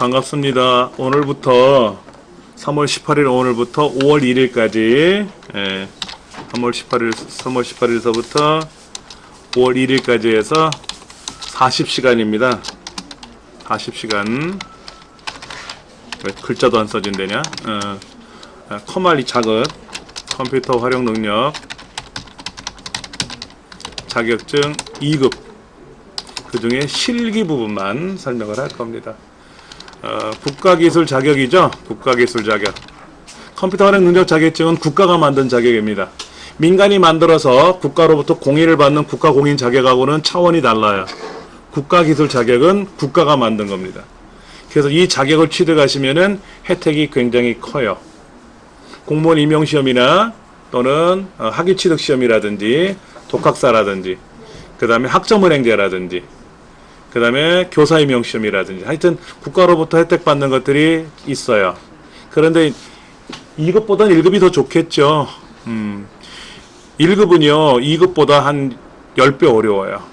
반갑습니다. 오늘부터 3월 18일 오늘부터 5월 1일까지 3월 18일서부터 5월 1일까지 해서 40시간입니다. 40시간. 왜 글자도 안 써진대냐? 커말리 자극, 컴퓨터 활용 능력, 자격증 2급, 그 중에 실기 부분만 설명을 할 겁니다. 국가기술 자격이죠. 국가기술 자격. 컴퓨터 활용 능력 자격증은 국가가 만든 자격입니다. 민간이 만들어서 국가로부터 공인을 받는 국가공인 자격하고는 차원이 달라요. 국가기술 자격은 국가가 만든 겁니다. 그래서 이 자격을 취득하시면은 혜택이 굉장히 커요. 공무원 임용시험이나 또는 학위취득시험이라든지 독학사라든지, 그 다음에 학점은행제라든지, 그 다음에 교사임용시험이라든지, 하여튼 국가로부터 혜택 받는 것들이 있어요. 그런데 2급보다는 1급이 더 좋겠죠. 1급은요 2급보다 한 10배 어려워요.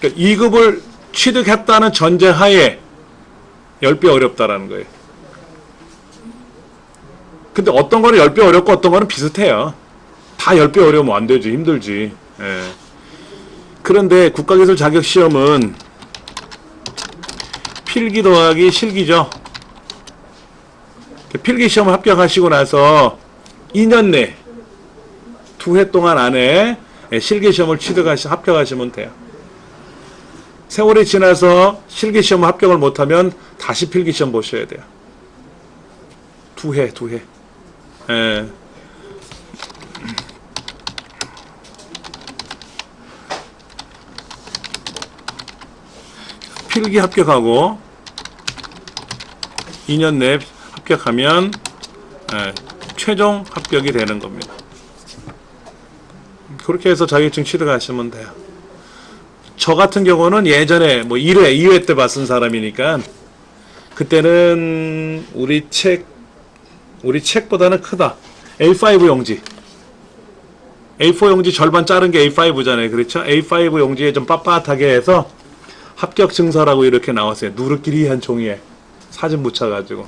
그러니까 2급을 취득했다는 전제하에 10배 어렵다라는 거예요. 근데 어떤 거는 10배 어렵고 어떤 거는 비슷해요. 다 10배 어려우면 안 되지. 힘들지. 예. 그런데 국가기술 자격시험은 필기 더하기 실기죠. 필기시험 합격하시고 나서 2년 내 2회 동안 안에 실기시험을 합격하시면 돼요. 세월이 지나서 실기시험 합격을 못하면 다시 필기시험 보셔야 돼요. 2회. 예. 필기 합격하고 2년 내에 합격하면 최종 합격이 되는 겁니다. 그렇게 해서 자격증 취득하시면 돼요. 저 같은 경우는 예전에 뭐 1회, 2회 때 봤은 사람이니까 그때는 우리 책보다는 크다. A5 용지. A4 용지 절반 자른 게 A5잖아요. 그렇죠? A5 용지에 좀 빳빳하게 해서 합격 증서라고 이렇게 나왔어요. 누르끼리 한 종이에 사진 붙여가지고.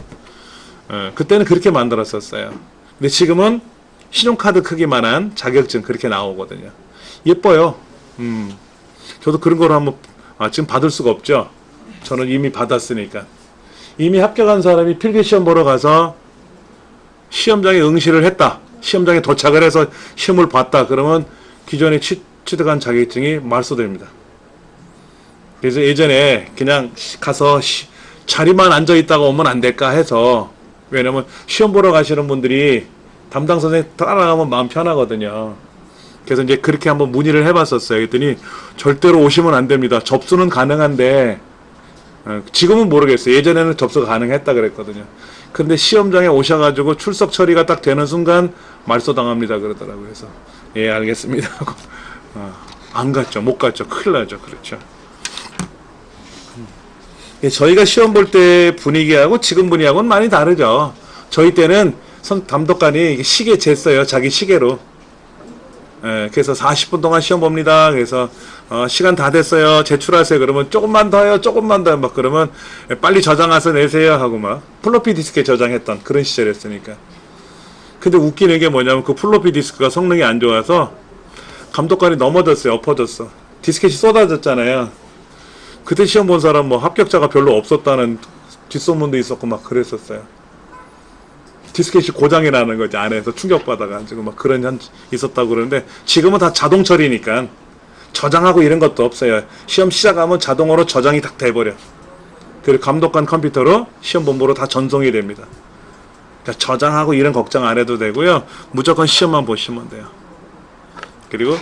그때는 그렇게 만들었었어요. 근데 지금은 신용카드 크기만한 자격증 그렇게 나오거든요. 예뻐요. 저도 그런 거로 한번 지금 받을 수가 없죠. 저는 이미 받았으니까. 이미 합격한 사람이 필기시험 보러 가서 시험장에 응시를 했다. 시험장에 도착을 해서 시험을 봤다. 그러면 기존에 취득한 자격증이 말소됩니다. 그래서 예전에 그냥 가서 자리만 앉아있다가 오면 안 될까 해서, 왜냐면 시험 보러 가시는 분들이 담당 선생님 따라가면 마음 편하거든요. 그래서 이제 그렇게 한번 문의를 해봤었어요. 그랬더니 절대로 오시면 안 됩니다. 접수는 가능한데, 지금은 모르겠어요. 예전에는 접수가 가능했다 그랬거든요. 근데 시험장에 오셔가지고 출석 처리가 딱 되는 순간 말소당합니다 그러더라고요. 그래서 예 알겠습니다 하고 안 갔죠. 못 갔죠. 큰일 나죠. 그렇죠. 저희가 시험 볼 때 분위기하고 지금 분위기하고는 많이 다르죠. 저희 때는 감독관이 시계 쟀어요. 자기 시계로. 그래서 40분 동안 시험 봅니다. 그래서 시간 다 됐어요. 제출하세요. 그러면 조금만 더요. 조금만 더요. 막 그러면 빨리 저장해서 내세요 하고 막 플로피 디스크에 저장했던 그런 시절이었으니까. 근데 웃기는 게 뭐냐면 그 플로피 디스크가 성능이 안 좋아서 감독관이 넘어졌어요. 엎어졌어. 디스켓이 쏟아졌잖아요. 그때 시험 본 사람 뭐 합격자가 별로 없었다는 뒷소문도 있었고 막 그랬었어요. 디스켓이 고장이 나는 거지. 안에서 충격받아가지고 막 그런 한 있었다고 그러는데 지금은 다 자동 처리니까 저장하고 이런 것도 없어요. 시험 시작하면 자동으로 저장이 딱 돼버려. 그리고 감독관 컴퓨터로 시험 본부로 다 전송이 됩니다. 그러니까 저장하고 이런 걱정 안 해도 되고요. 무조건 시험만 보시면 돼요. 그리고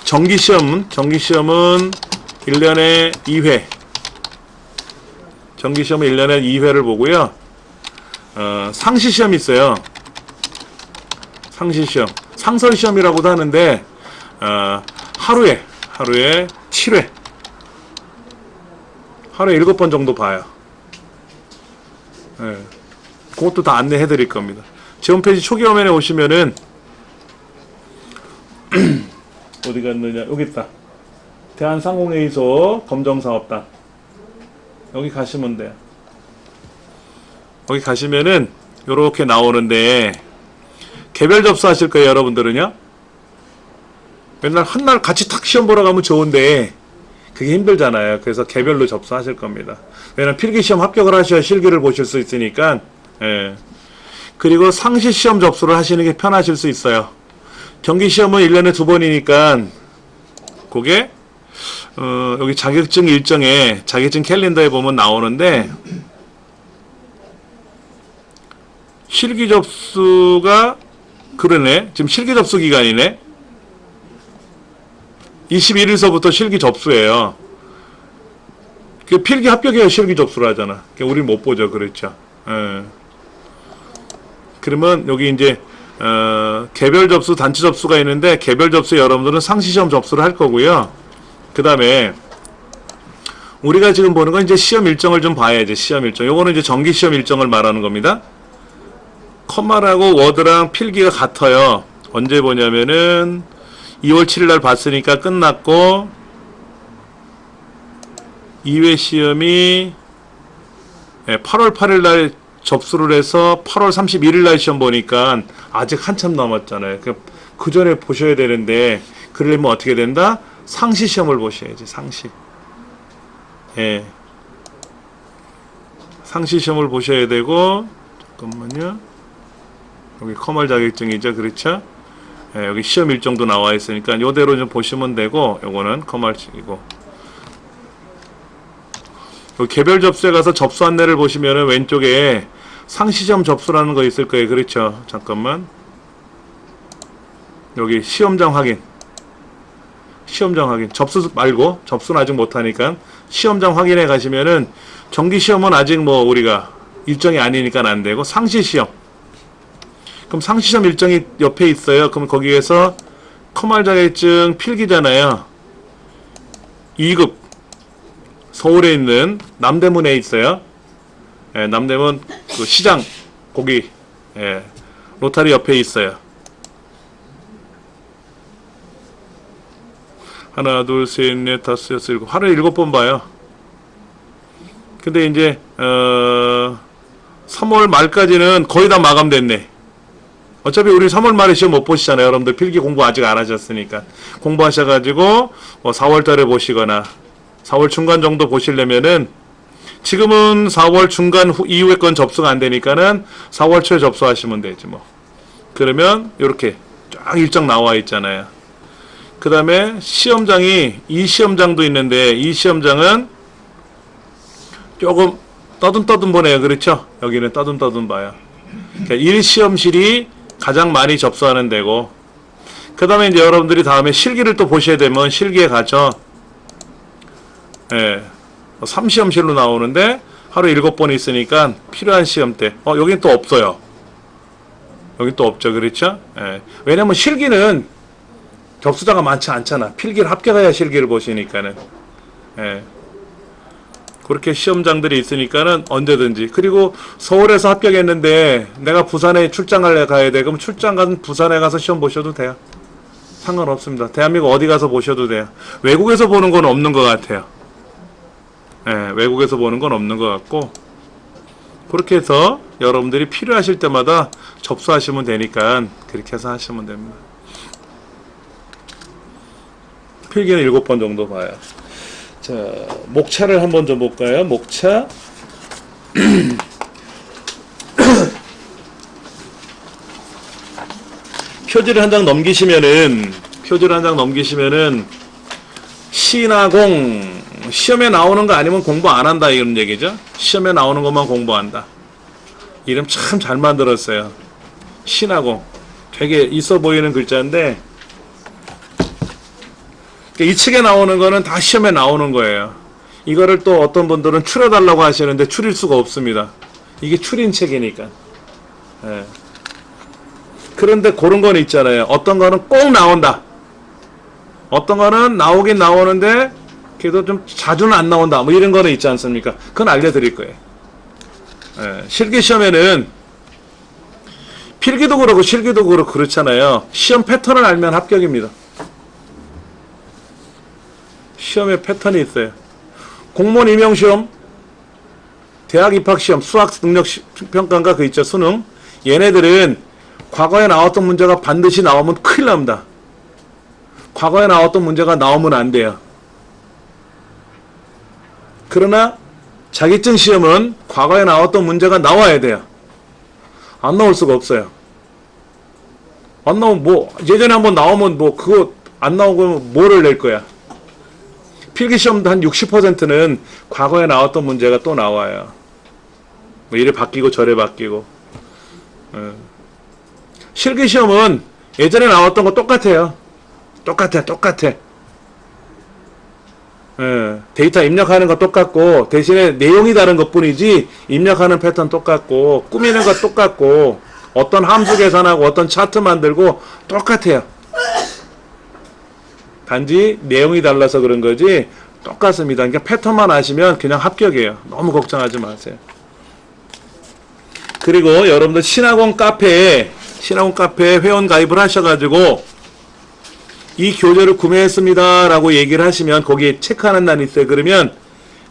정기시험은 1년에 2회. 정기시험은 1년에 2회를 보고요. 상시시험이 있어요. 상시시험. 상설시험이라고도 하는데, 하루에 7회. 하루에 7번 정도 봐요. 예. 그것도 다 안내해 드릴 겁니다. 제 홈페이지 초기 화면에 오시면은, 어디 갔느냐? 여기 있다. 대한상공회의소 검정사업단. 여기 가시면 돼요. 여기 가시면은 요렇게 나오는데 개별 접수하실 거예요, 여러분들은요. 맨날 한날 같이 탁 시험 보러 가면 좋은데 그게 힘들잖아요. 그래서 개별로 접수하실 겁니다. 왜냐면 필기시험 합격을 하셔야 실기를 보실 수 있으니까. 예. 그리고 상시시험 접수를 하시는 게 편하실 수 있어요. 정기시험은 1년에 2번이니까 그게 여기 자격증 일정에 자격증 캘린더에 보면 나오는데 실기 접수가 그러네. 지금 실기 접수 기간이네. 21일서부터 실기 접수예요. 그 필기 합격해야 실기 접수를 하잖아. 우리 못 보죠. 그렇죠. 예. 그러면 여기 이제 개별 접수, 단체 접수가 있는데 개별 접수 여러분들은 상시시험 접수를 할 거고요. 그 다음에 우리가 지금 보는 건 이제 시험 일정을 좀 봐야지. 시험 일정. 요거는 이제 정기시험 일정을 말하는 겁니다. 컴마라고 워드랑 필기가 같아요. 언제 보냐면은 2월 7일 날 봤으니까 끝났고 2회 시험이 8월 8일 날 접수를 해서 8월 31일 날 시험 보니까 아직 한참 남았잖아요. 그 전에 보셔야 되는데 그러려면 어떻게 된다? 상시 시험을 보셔야지. 상시. 예. 상시 시험을 보셔야 되고 잠깐만요. 여기 커멀 자격증이죠. 그렇죠? 예, 여기 시험 일정도 나와 있으니까 요대로 좀 보시면 되고 요거는 커멀이고 여기 개별 접수에 가서 접수 안내를 보시면은 왼쪽에 상시시험 접수라는 거 있을 거예요. 그렇죠? 잠깐만. 여기 시험장 확인. 시험장 확인. 접수 말고 접수는 아직 못하니까 시험장 확인해 가시면은 정기시험은 아직 뭐 우리가 일정이 아니니까 안 되고 상시시험. 그럼 상시시험 일정이 옆에 있어요. 그럼 거기에서 커멀 자격증 필기잖아요. 2급 서울에 있는 남대문에 있어요. 예, 남대문 그 시장 거기 로타리 옆에 있어요. 하나, 둘, 셋, 넷, 다섯, 여섯, 일곱. 하루에 7번 봐요. 근데 이제 3월 말까지는 거의 다 마감됐네. 어차피 우리 3월 말에 시험 못 보시잖아요. 여러분들 필기 공부 아직 안 하셨으니까. 공부하셔가지고 뭐 4월 달에 보시거나 4월 중간 정도 보시려면은 지금은 4월 중간 이후에 건 접수가 안 되니까는 4월 초에 접수하시면 되지 뭐. 그러면 이렇게 쫙 일정 나와 있잖아요. 그 다음에 시험장이 이 시험장도 있는데 이 시험장은 조금 떠듬떠듬 보네요. 그렇죠? 여기는 떠듬떠듬 봐요. 그러니까 1시험실이 가장 많이 접수하는 데고 그 다음에 이제 여러분들이 다음에 실기를 또 보셔야 되면 실기에 가죠. 예. 3시험실로 나오는데 하루 7번 있으니까 필요한 시험대. 여긴 또 없어요. 여긴 또 없죠. 그렇죠? 예. 왜냐면 실기는 접수자가 많지 않잖아. 필기를 합격해야 실기를 보시니까는. 예. 그렇게 시험장들이 있으니까는 언제든지. 그리고 서울에서 합격했는데 내가 부산에 출장을 가야 돼. 그럼 출장 간 부산에 가서 시험 보셔도 돼요. 상관없습니다. 대한민국 어디 가서 보셔도 돼요. 외국에서 보는 건 없는 것 같아요. 예, 외국에서 보는 건 없는 것 같고 그렇게 해서 여러분들이 필요하실 때마다 접수하시면 되니까 그렇게 해서 하시면 됩니다. 필기는 7번 정도 봐요. 자, 목차를 한번 좀 볼까요? 목차. 표지를 한 장 넘기시면은 신화공 시험에 나오는 거 아니면 공부 안 한다 이런 얘기죠. 시험에 나오는 것만 공부한다. 이름 참 잘 만들었어요. 신화공. 되게 있어 보이는 글자인데 이 책에 나오는 거는 다 시험에 나오는 거예요. 이거를 또 어떤 분들은 추려달라고 하시는데 추릴 수가 없습니다. 이게 추린 책이니까. 예. 그런데 그런 건 있잖아요. 어떤 거는 꼭 나온다. 어떤 거는 나오긴 나오는데 그래도 좀 자주는 안 나온다. 뭐 이런 거는 있지 않습니까? 그건 알려드릴 거예요. 예. 실기시험에는 필기도 그렇고 실기도 그렇고 그렇잖아요. 시험 패턴을 알면 합격입니다. 시험에 패턴이 있어요. 공무원 임용시험 대학 입학시험, 수학 능력 평가인가 그 있죠, 수능. 얘네들은 과거에 나왔던 문제가 반드시 나오면 큰일 납니다. 과거에 나왔던 문제가 나오면 안 돼요. 그러나 자격증 시험은 과거에 나왔던 문제가 나와야 돼요. 안 나올 수가 없어요. 안 나오면 뭐 예전에 한번 나오면 뭐 그거 안 나오고 뭐를 낼 거야. 필기시험도 한 60%는 과거에 나왔던 문제가 또 나와요. 뭐 이래 바뀌고 저래 바뀌고. 실기시험은 예전에 나왔던 거 똑같아요. 똑같아. 데이터 입력하는 거 똑같고 대신에 내용이 다른 것 뿐이지 입력하는 패턴 똑같고 꾸미는 거 똑같고 어떤 함수 계산하고 어떤 차트 만들고 똑같아요. 단지 내용이 달라서 그런 거지 똑같습니다. 그러니까 패턴만 아시면 그냥 합격이에요. 너무 걱정하지 마세요. 그리고 여러분들 신학원 카페에 회원 가입을 하셔가지고 이 교재를 구매했습니다 라고 얘기를 하시면 거기에 체크하는欄이 있어요. 그러면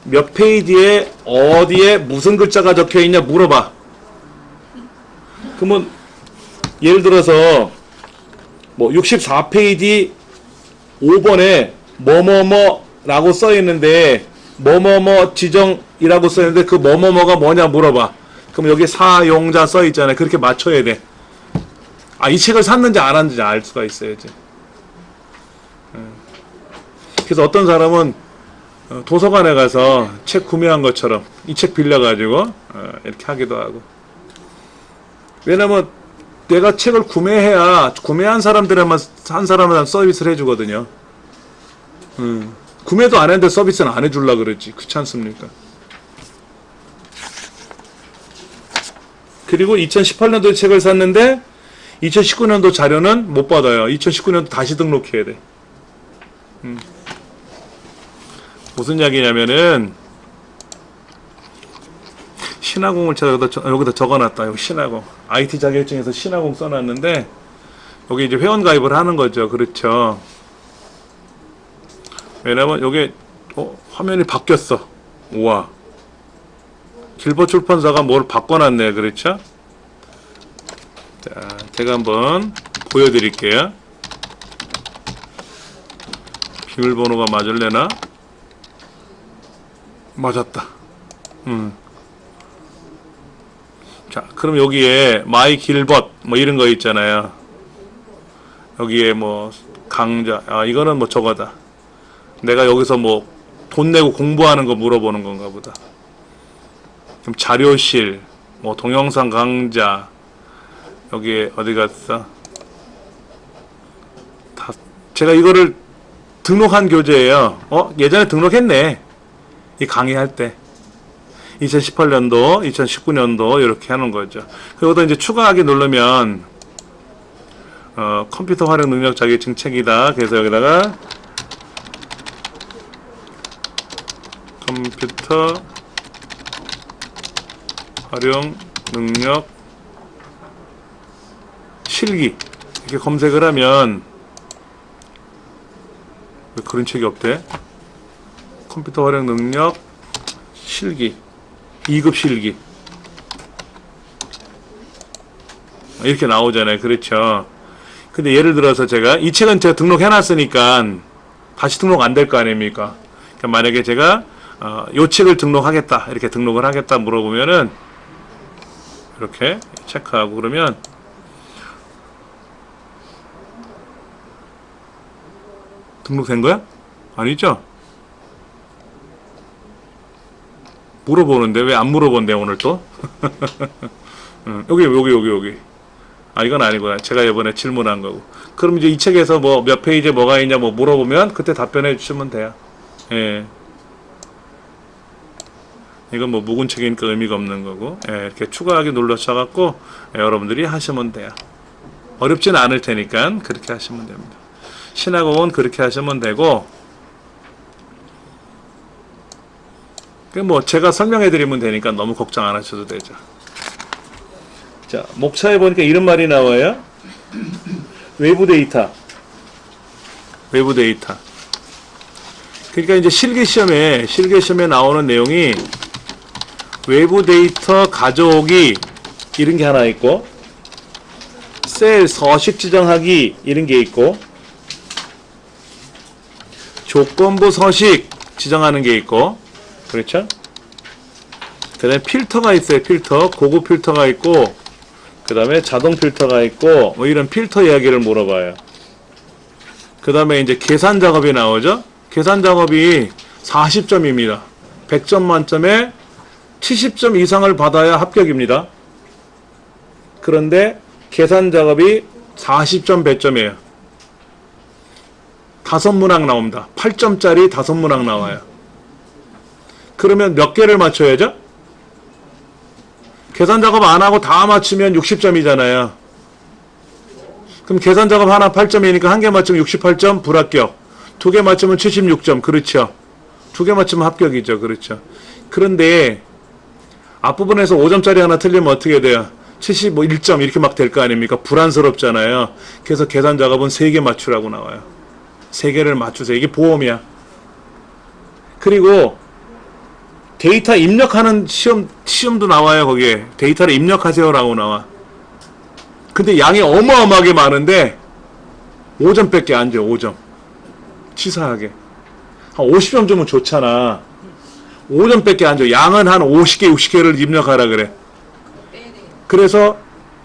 몇 페이지에 어디에 무슨 글자가 적혀있냐 물어봐. 그러면 예를 들어서 뭐 64페이지 5번에 뭐뭐뭐 라고 써있는데 뭐뭐뭐 지정이라고 써있는데 그 뭐뭐뭐가 뭐냐 물어봐. 그럼 여기 사용자 써있잖아요. 그렇게 맞춰야 돼. 이 책을 샀는지 안 샀는지 알 수가 있어야지. 그래서 어떤 사람은 도서관에 가서 책 구매한 것처럼 이 책 빌려가지고 이렇게 하기도 하고. 왜냐면 내가 책을 구매해야 구매한 사람들에만 한 사람은 서비스를 해주거든요. 구매도 안 했는데 서비스는 안 해주려고 그러지. 그렇지 않습니까? 그리고 2018년도에 책을 샀는데 2019년도 자료는 못 받아요. 2019년도 다시 등록해야 돼. 무슨 이야기냐면은 신화공을 제가 여기다 적어놨다. 여기 신화공. IT 자격증에서 신화공 써놨는데 여기 이제 회원 가입을 하는 거죠. 그렇죠. 왜냐면 여기 화면이 바뀌었어. 우와. 길버 출판사가 뭘 바꿔놨네. 그렇죠? 자, 제가 한번 보여드릴게요. 비밀번호가 맞을래나? 맞았다. 자, 그럼 여기에 마이 길벗 뭐 이런 거 있잖아요. 여기에 뭐 강좌, 이거는 뭐 저거다. 내가 여기서 뭐 돈 내고 공부하는 거 물어보는 건가 보다. 그럼 자료실, 뭐 동영상 강좌, 여기에 어디 갔어? 제가 이거를 등록한 교재예요. 예전에 등록했네. 이 강의할 때. 2018년도, 2019년도 이렇게 하는 거죠. 그리고 이제 추가하기 누르면 컴퓨터 활용 능력 자격증 책이다. 그래서 여기다가 컴퓨터 활용 능력 실기 이렇게 검색을 하면 왜 그런 책이 없대? 컴퓨터 활용 능력 실기 2급 실기 이렇게 나오잖아요. 그렇죠. 근데 예를 들어서 제가 이 책은 제가 등록해 놨으니까 다시 등록 안 될 거 아닙니까? 그러니까 만약에 제가 요 책을 등록하겠다 이렇게 등록을 하겠다 물어보면은 이렇게 체크하고 그러면 등록된 거야? 아니죠? 물어보는데 왜 안 물어본대 오늘 또? 여기 이건 아니구나. 제가 이번에 질문한 거고. 그럼 이제 이 책에서 뭐 몇 페이지에 뭐가 있냐 뭐 물어보면 그때 답변해 주시면 돼요. 예. 이건 뭐 묵은 책이니까 의미가 없는 거고. 예, 이렇게 추가하기 눌러셔갖고 여러분들이 하시면 돼요. 어렵진 않을 테니까 그렇게 하시면 됩니다. 신학원 그렇게 하시면 되고, 뭐 제가 설명해 드리면 되니까 너무 걱정 안 하셔도 되죠. 자, 목차에 보니까 이런 말이 나와요. 외부 데이터. 그러니까 이제 실기시험에 나오는 내용이 외부 데이터 가져오기 이런 게 하나 있고, 셀 서식 지정하기 이런 게 있고, 조건부 서식 지정하는 게 있고, 그렇죠? 그 다음에 필터가 있어요. 필터, 고급 필터가 있고, 그 다음에 자동 필터가 있고, 뭐 이런 필터 이야기를 물어봐요. 그 다음에 이제 계산 작업이 나오죠. 계산 작업이 40점입니다. 100점 만점에 70점 이상을 받아야 합격입니다. 그런데 계산 작업이 40점 100점이에요. 5문항 나옵니다. 8점짜리 5문항 나와요. 그러면 몇 개를 맞춰야죠? 계산 작업 안 하고 다 맞추면 60점이잖아요. 그럼 계산 작업 하나 8점이니까 한 개 맞추면 68점 불합격. 2개 맞추면 76점. 그렇죠. 2개 맞추면 합격이죠. 그렇죠. 그런데 앞부분에서 5점짜리 하나 틀리면 어떻게 돼요? 71점 이렇게 막 될 거 아닙니까? 불안스럽잖아요. 그래서 계산 작업은 3개 맞추라고 나와요. 3개를 맞추세요. 이게 보험이야. 그리고 데이터 입력하는 시험도 나와요. 거기에 데이터를 입력하세요라고 나와. 근데 양이 어마어마하게 많은데 5점밖에 안 줘요. 5점. 치사하게. 한 50점 주면 좋잖아. 5점밖에 안 줘. 양은 한 50개, 60개를 입력하라 그래. 그래서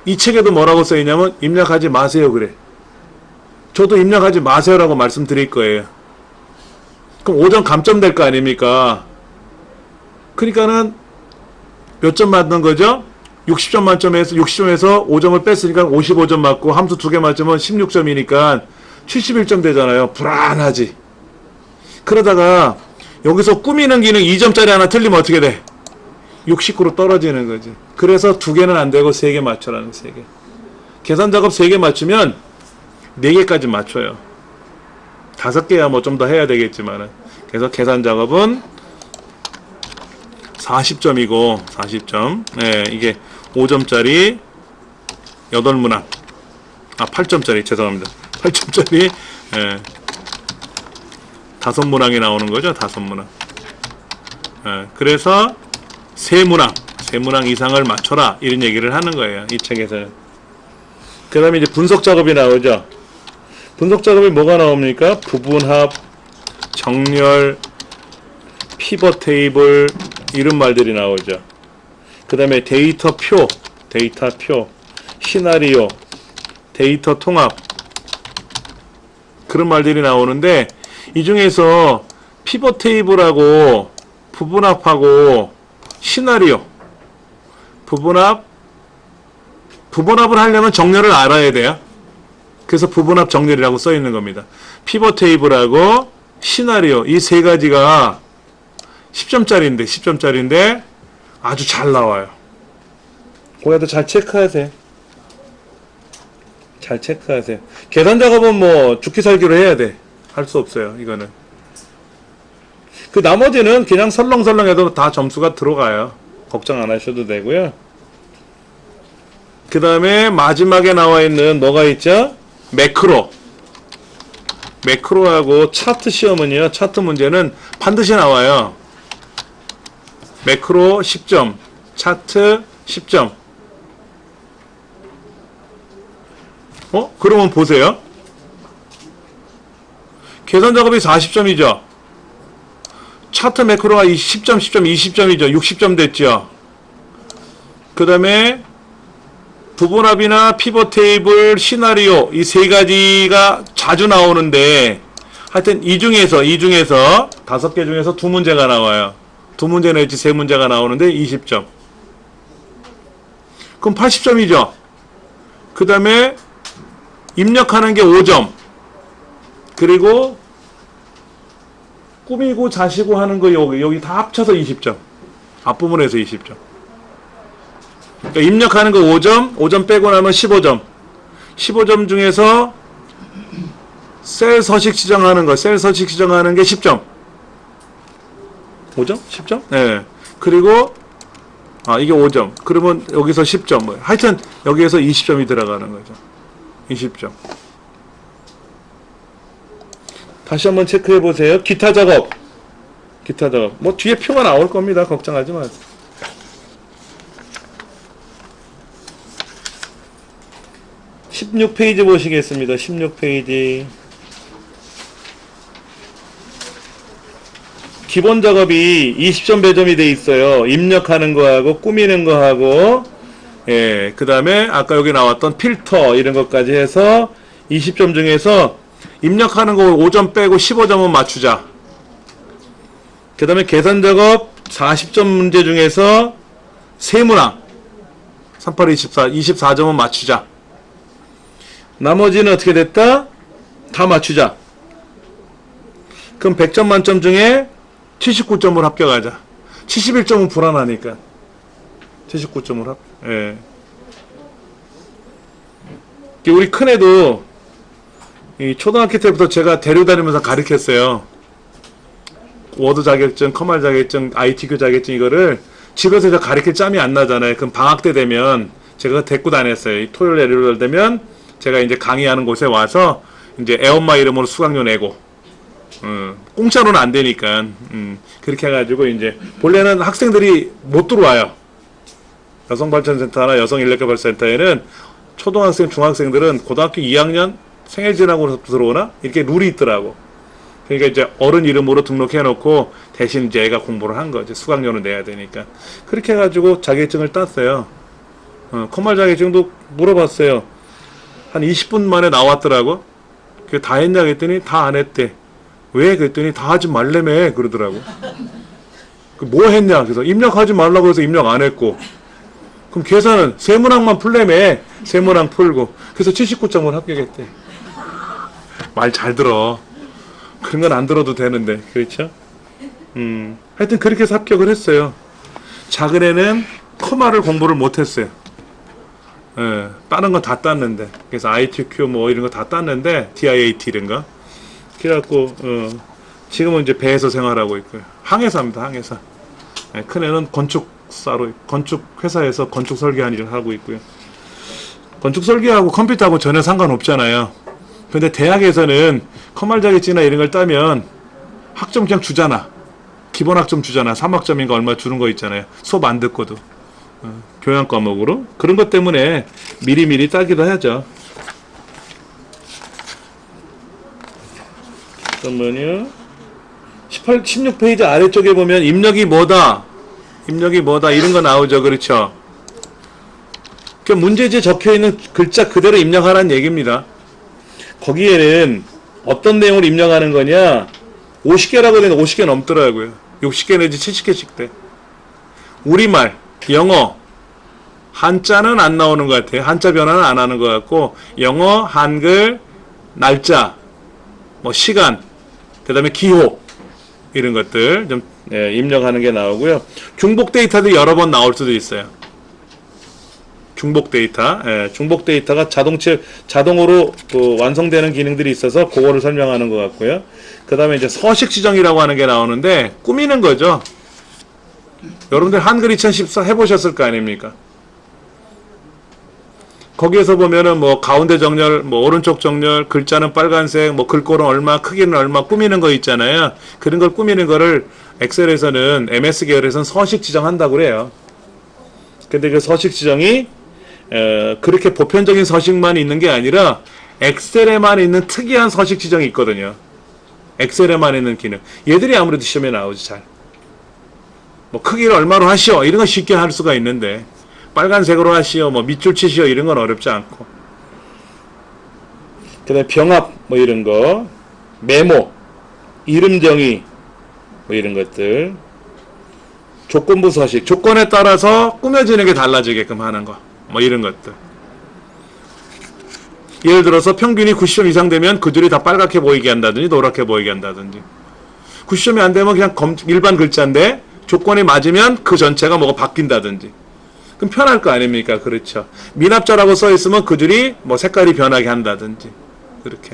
이 책에도 뭐라고 써있냐면 입력하지 마세요 그래. 저도 입력하지 마세요라고 말씀드릴 거예요. 그럼 5점 감점될 거 아닙니까? 그러니까는 몇 점 맞는 거죠? 60점 만점에서 60점에서 5점을 뺐으니까 55점 맞고 함수 2개 맞으면 16점이니까 71점 되잖아요. 불안하지. 그러다가 여기서 꾸미는 기능 2점짜리 하나 틀리면 어떻게 돼? 69로 떨어지는 거지. 그래서 2개는 안 되고 3개 맞춰라는 3개. 계산 작업 3개 맞추면 4개까지 맞춰요. 5개야 뭐 좀 더 해야 되겠지만은. 그래서 계산 작업은 40점이고 40점. 네, 이게 5점짜리 8문항. 8점짜리 죄송합니다. 8점짜리 5문항이 나오는 거죠. 5문항. 그래서 3문항 이상을 맞춰라 이런 얘기를 하는 거예요. 이 책에서는. 그 다음에 이제 분석 작업이 나오죠. 분석 작업이 뭐가 나옵니까? 부분합, 정렬, 피벗 테이블 이런 말들이 나오죠. 그 다음에 데이터 표, 시나리오, 데이터 통합 그런 말들이 나오는데 이 중에서 피벗 테이블하고 부분합하고 시나리오 부분합을 하려면 정렬을 알아야 돼요. 그래서 부분합 정렬이라고 써 있는 겁니다. 피벗 테이블하고 시나리오 이 3가지가 10점짜리인데 아주 잘 나와요. 거기도 잘 체크하세요. 잘 체크하세요. 계산 작업은 뭐 죽기 살기로 해야 돼. 할 수 없어요. 이거는. 그 나머지는 그냥 설렁설렁 해도 다 점수가 들어가요. 걱정 안 하셔도 되고요. 그 다음에 마지막에 나와 있는 뭐가 있죠? 매크로하고 차트 시험은요. 차트 문제는 반드시 나와요. 매크로 10점, 차트 10점. 그러면 보세요. 계산 작업이 40점이죠. 차트 매크로가 10점, 20점이죠. 60점 됐죠. 그 다음에 부분합이나 피벗 테이블, 시나리오 이 3가지가 자주 나오는데 하여튼 이 중에서 5개 중에서 2문제가 나와요. 2문제 내지 3문제가 나오는데 20점. 그럼 80점이죠. 그 다음에 입력하는 게 5점. 그리고 꾸미고 자시고 하는 거 여기 다 합쳐서 20점. 앞부분에서 20점. 그러니까 입력하는 거 5점 빼고 나면 15점. 15점 중에서 셀 서식 지정하는 게 10점. 5점? 10점? 네. 그리고 이게 5점. 그러면 여기서 10점. 뭐. 하여튼 여기에서 20점이 들어가는 거죠. 20점. 다시 한번 체크해 보세요. 기타 작업. 뭐 뒤에 표가 나올 겁니다. 걱정하지 마세요. 16페이지 보시겠습니다. 16페이지. 기본 작업이 20점 배점이 돼 있어요. 입력하는 거하고 꾸미는 거하고, 예, 그 다음에 아까 여기 나왔던 필터 이런 것까지 해서 20점 중에서 입력하는 거 5점 빼고 15점은 맞추자. 그 다음에 계산 작업 40점 문제 중에서 세문항 38, 24, 24점은 맞추자. 나머지는 어떻게 됐다? 다 맞추자. 그럼 100점 만점 중에 79점을 합격하자. 71점은 불안하니까. 79점을 예. 우리 큰애도 이 초등학교 때부터 제가 데려다니면서 가르쳤어요. 워드 자격증, 커말 자격증, ITQ 자격증 이거를 집에서 저 가르칠 짬이 안 나잖아요. 그럼 방학 때 되면 제가 데리고 다녔어요. 토요일, 일요일 되면 제가 이제 강의하는 곳에 와서 이제 애엄마 이름으로 수강료 내고, 공짜로는 안 되니까, 그렇게 해가지고 이제 본래는 학생들이 못 들어와요. 여성발전센터나 여성인력개발센터에는 초등학생, 중학생들은 고등학교 2학년 생일 지나고 들어오나? 이렇게 룰이 있더라고. 그러니까 이제 어른 이름으로 등록해놓고 대신 이제 애가 공부를 한 거지. 수강료는 내야 되니까. 그렇게 해가지고 자격증을 땄어요. 컴말 자격증도 물어봤어요. 한 20분 만에 나왔더라고. 그게 다 했냐 그랬더니 다 안 했대. 왜? 그랬더니 다 하지 말래매 그러더라고. 뭐 했냐? 그래서 입력하지 말라고 해서 입력 안 했고. 그럼 계산은 세문항만 풀래매. 세문항 풀고. 그래서 79점을 합격했대. 말 잘 들어. 그런 건 안 들어도 되는데. 그렇죠? 하여튼 그렇게 해서 합격을 했어요. 작은 애는 커마를 공부를 못했어요. 예, 다른 건 다 땄는데. 그래서 ITQ 뭐 이런 거 다 땄는데, DIAT 이런 거. 그래갖고, 지금은 이제 배에서 생활하고 있고요. 항해사입니다, 항해사. 예, 큰애는 건축사로, 건축회사에서 건축 설계하는 일을 하고 있고요. 건축 설계하고 컴퓨터하고 전혀 상관없잖아요. 근데 대학에서는 커말 자격증이나 이런 걸 따면 학점 그냥 주잖아. 기본 학점 주잖아. 3학점인가 얼마 주는 거 있잖아요. 수업 안 듣고도. 교양 과목으로. 그런 것 때문에 미리미리 따기도 하죠. 잠깐만요. 16페이지 아래쪽에 보면 입력이 뭐다. 입력이 뭐다. 이런 거 나오죠. 그렇죠. 그 문제지에 적혀있는 글자 그대로 입력하라는 얘기입니다. 거기에는 어떤 내용을 입력하는 거냐. 50개라고 되는 50개 넘더라고요. 60개 내지 70개씩 돼. 우리말, 영어, 한자는 안 나오는 것 같아요. 한자 변화는 안 하는 것 같고, 영어, 한글, 날짜, 뭐 시간, 그 다음에 기호 이런 것들 좀 입력하는 게 나오고요. 중복 데이터도 여러 번 나올 수도 있어요. 중복 데이터, 중복 데이터가 자동으로 완성되는 기능들이 있어서 그거를 설명하는 것 같고요. 그 다음에 이제 서식 지정이라고 하는 게 나오는데 꾸미는 거죠. 여러분들 한글 2014 해보셨을 거 아닙니까? 거기에서 보면은 뭐 가운데 정렬, 뭐 오른쪽 정렬, 글자는 빨간색, 뭐 글꼴은 얼마, 크기는 얼마 꾸미는 거 있잖아요. 그런 걸 꾸미는 거를 엑셀에서는 MS 계열에서는 서식 지정한다고 그래요. 근데 그 서식 지정이 그렇게 보편적인 서식만 있는 게 아니라 엑셀에만 있는 특이한 서식 지정이 있거든요. 엑셀에만 있는 기능. 얘들이 아무래도 시험에 나오지 잘. 뭐 크기를 얼마로 하시오 이런 거 쉽게 할 수가 있는데 빨간색으로 하시오 뭐 밑줄 치시오 이런 건 어렵지 않고. 그 다음에 병합 뭐 이런 거, 메모, 이름 정의 뭐 이런 것들, 조건부 서식, 조건에 따라서 꾸며지는 게 달라지게끔 하는 거 뭐 이런 것들. 예를 들어서 평균이 90점 이상 되면 그 줄이 다 빨갛게 보이게 한다든지 노랗게 보이게 한다든지. 90점이 안 되면 그냥 일반 글자인데 조건이 맞으면 그 전체가 뭐가 바뀐다든지. 그럼 편할 거 아닙니까? 그렇죠. 미납자라고 써 있으면 그 줄이 뭐 색깔이 변하게 한다든지. 그렇게.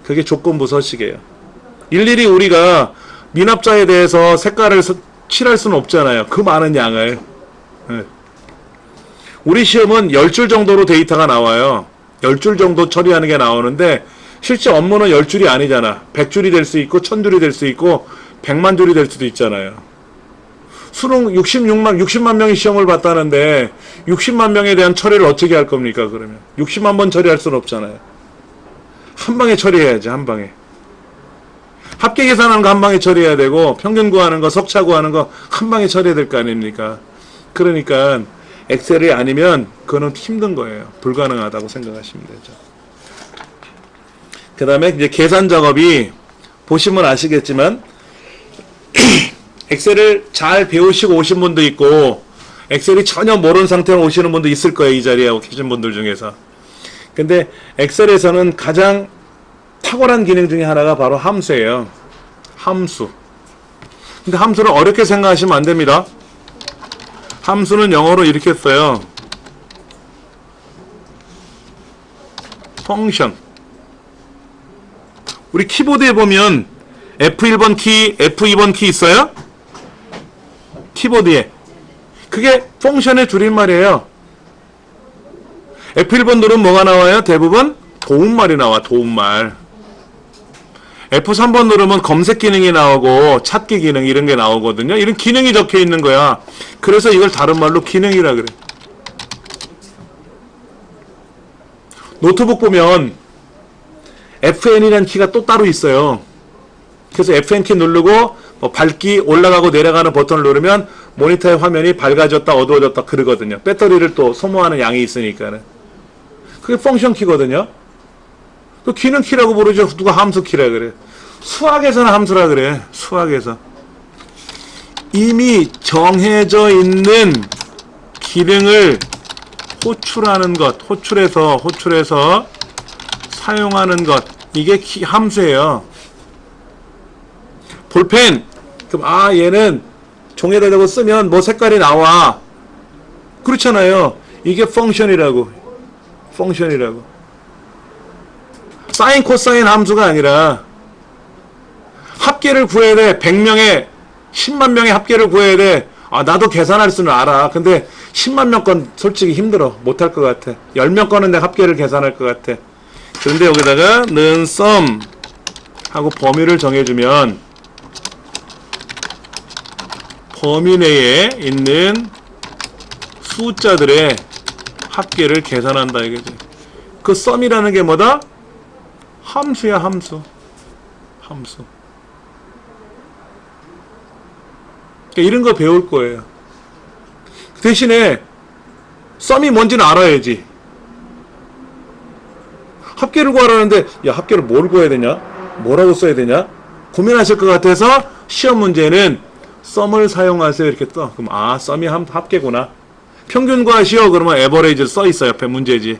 그게 조건부 서식이에요. 일일이 우리가 미납자에 대해서 색깔을 칠할 수는 없잖아요. 그 많은 양을. 우리 시험은 10줄 정도로 데이터가 나와요. 10줄 정도 처리하는 게 나오는데 실제 업무는 10줄이 아니잖아. 100줄이 될 수 있고 1000줄이 될 수 있고 100만 줄이 될 수도 있잖아요. 수능 60만 명이 시험을 봤다는데 60만 명에 대한 처리를 어떻게 할 겁니까? 그러면 60만 번 처리할 수는 없잖아요. 한 방에 처리해야지. 한 방에. 합계 계산하는 거 한 방에 처리해야 되고 평균 구하는 거, 석차 구하는 거 한 방에 처리해야 될 거 아닙니까? 그러니까 엑셀이 아니면 그거는 힘든 거예요. 불가능하다고 생각하시면 되죠. 그 다음에 이제 계산 작업이 보시면 아시겠지만 엑셀을 잘 배우시고 오신 분도 있고 엑셀이 전혀 모르는 상태로 오시는 분도 있을 거예요. 이 자리에 계신 분들 중에서. 근데 엑셀에서는 가장 탁월한 기능 중에 하나가 바로 함수예요. 함수. 근데 함수를 어렵게 생각하시면 안 됩니다. 함수는 영어로 이렇게 써요. 펑션. 우리 키보드에 보면 F1번 키, F2번 키 있어요? 키보드에. 그게 펑션의 줄임말이에요. F1번 누르면 뭐가 나와요? 대부분 도움말이 나와. 도움말. F3번 누르면 검색 기능이 나오고 찾기 기능 이런 게 나오거든요. 이런 기능이 적혀 있는 거야. 그래서 이걸 다른 말로 기능이라 그래. 노트북 보면 FN이라는 키가 또 따로 있어요. 그래서 FN 키 누르고 뭐 밝기 올라가고 내려가는 버튼을 누르면 모니터의 화면이 밝아졌다 어두워졌다 그러거든요. 배터리를 또 소모하는 양이 있으니까는. 그게 펑션 키거든요. 그 기능 키라고 부르죠. 누가 함수 키라 그래. 수학에서는 함수라 그래. 수학에서. 이미 정해져 있는 기능을 호출하는 것, 호출해서 사용하는 것. 이게 함수예요. 볼펜. 그럼 얘는 종이에다 대고 쓰면 뭐 색깔이 나와. 그렇잖아요. 이게 펑션이라고. 사인 코사인 함수가 아니라 합계를 구해야 돼. 100명에 10만 명의 합계를 구해야 돼. 나도 계산할 수는 알아. 근데 10만 명 건 솔직히 힘들어. 못할 것 같아. 10명 거는 내가 합계를 계산할 것 같아. 그런데 여기다가 는 sum 하고 범위를 정해주면 범위 내에 있는 숫자들의 합계를 계산한다 이거지. 그 sum이라는 게 뭐다? 함수야. 함수. 그러니까 이런 거 배울 거예요. 대신에 sum이 뭔지는 알아야지. 합계를 구하라는데 야 합계를 뭘 구해야 되냐? 뭐라고 써야 되냐? 고민하실 것 같아서 시험 문제는 sum을 사용하세요 이렇게 떠. 그럼 sum이 합계구나. 평균 구하시오 그러면 average 써 있어 옆에 문제지.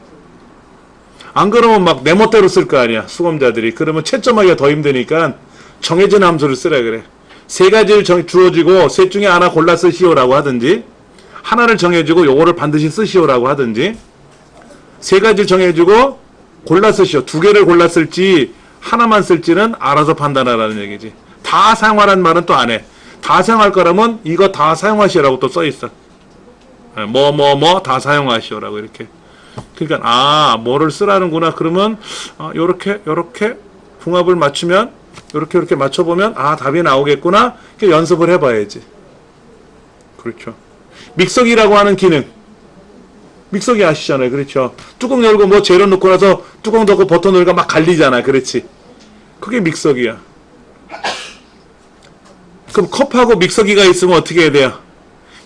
안 그러면 막 내 멋대로 쓸 거 아니야 수험자들이. 그러면 채점하기가 더 힘드니까 정해진 함수를 쓰라 그래. 세 가지를 주어지고 셋 중에 하나 골라 쓰시오라고 하든지 하나를 정해주고 요거를 반드시 쓰시오라고 하든지 세 가지를 정해주고 골라 쓰시오. 두 개를 골라 쓸지 하나만 쓸지는 알아서 판단하라는 얘기지. 다 사용하라는 말은 또 안 해. 다 사용할 거라면 이거 다 사용하시오라고 또 써있어. 다 사용하시오라고 이렇게. 그러니까 뭐를 쓰라는구나. 그러면 요렇게 궁합을 맞추면 요렇게 맞춰보면 답이 나오겠구나. 이렇게 연습을 해봐야지. 그렇죠. 믹서기라고 하는 기능. 믹서기 아시잖아요. 그렇죠. 뚜껑 열고 뭐 재료 넣고 나서 뚜껑 닫고 버튼 누르니까 막 갈리잖아. 그렇지. 그게 믹서기야. 그럼 컵하고 믹서기가 있으면 어떻게 해야 돼요?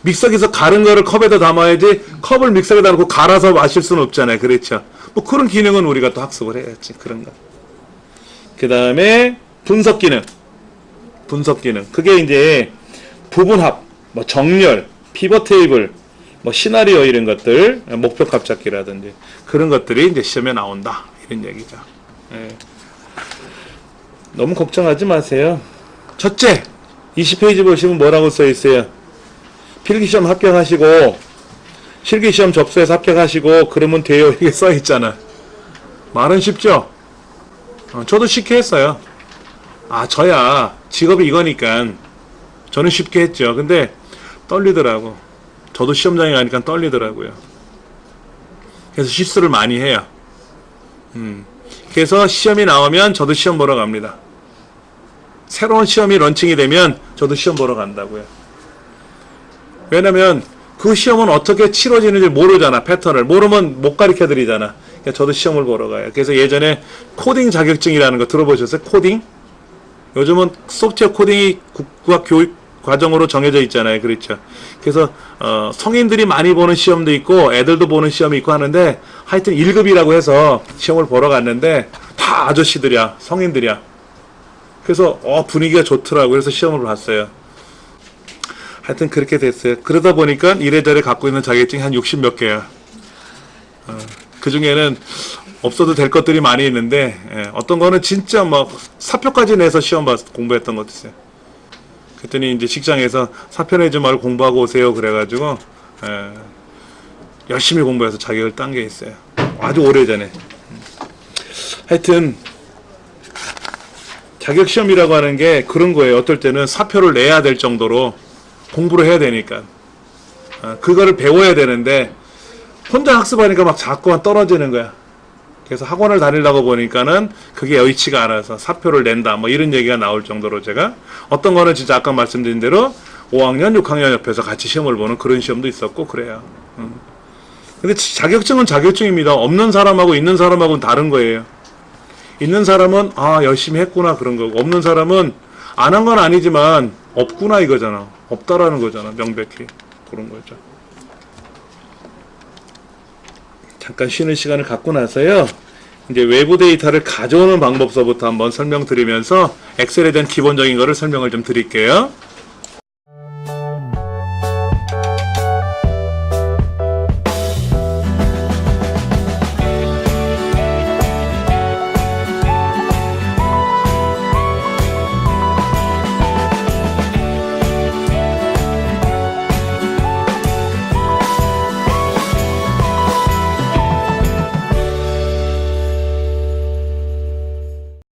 믹서기에서 갈은 거를 컵에다 담아야지 컵을 믹서기에다 놓고 갈아서 마실 수는 없잖아요. 그렇죠. 뭐 그런 기능은 우리가 또 학습을 해야지. 그런 거. 그 다음에 분석 기능. 그게 이제 부분합, 뭐 정렬, 피벗 테이블, 뭐 시나리오 이런 것들, 목표 값 잡기라든지 그런 것들이 이제 시험에 나온다. 이런 얘기죠. 예. 너무 걱정하지 마세요. 첫째, 20페이지 보시면 뭐라고 써 있어요? 필기시험 합격하시고 실기시험 접수해서 합격하시고 그러면 돼요. 이게 써 있잖아. 말은 쉽죠? 저도 쉽게 했어요. 저야 직업이 이거니까 저는 쉽게 했죠. 근데 떨리더라고. 저도 시험장에 가니까 떨리더라고요. 그래서 실수를 많이 해요. 그래서 시험이 나오면 저도 시험 보러 갑니다. 새로운 시험이 런칭이 되면 저도 시험 보러 간다고요. 왜냐면 그 시험은 어떻게 치러지는지 모르잖아. 패턴을 모르면 못 가르쳐 드리잖아. 그러니까 저도 시험을 보러 가요. 그래서 예전에 코딩 자격증이라는 거 들어보셨어요? 코딩? 요즘은 소프트웨어 코딩이 국가 교육 과정으로 정해져 있잖아요. 그렇죠? 그래서 성인들이 많이 보는 시험도 있고 애들도 보는 시험이 있고 하는데 하여튼 1급이라고 해서 시험을 보러 갔는데 다 아저씨들이야. 성인들이야. 그래서 분위기가 좋더라고요. 그래서 시험을 봤어요. 하여튼 그렇게 됐어요. 그러다 보니까 이래저래 갖고 있는 자격증이 한 60 몇 개야. 그 중에는 없어도 될 것들이 많이 있는데 어떤 거는 진짜 막 사표까지 내서 시험 공부했던 것도 있어요. 그랬더니 이제 직장에서 사표 내지 말고 공부하고 오세요. 그래가지고 열심히 공부해서 자격을 딴 게 있어요. 아주 오래전에. 하여튼 자격시험이라고 하는 게 그런 거예요. 어떨 때는 사표를 내야 될 정도로 공부를 해야 되니까 그거를 배워야 되는데 혼자 학습하니까 막 자꾸만 떨어지는 거야. 그래서 학원을 다니려고 보니까는 그게 여의치가 않아서 사표를 낸다 뭐 이런 얘기가 나올 정도로 제가 어떤 거는 진짜 아까 말씀드린 대로 5학년 6학년 옆에서 같이 시험을 보는 그런 시험도 있었고 그래요. 근데 자격증은 자격증입니다. 없는 사람하고 있는 사람하고는 다른 거예요. 있는 사람은 열심히 했구나 그런 거고 없는 사람은 안 한 건 아니지만 없구나 이거잖아. 없다라는 거잖아. 명백히 그런 거죠. 잠깐 쉬는 시간을 갖고 나서요. 이제 외부 데이터를 가져오는 방법서부터 한번 설명드리면서 엑셀에 대한 기본적인 거를 설명을 좀 드릴게요.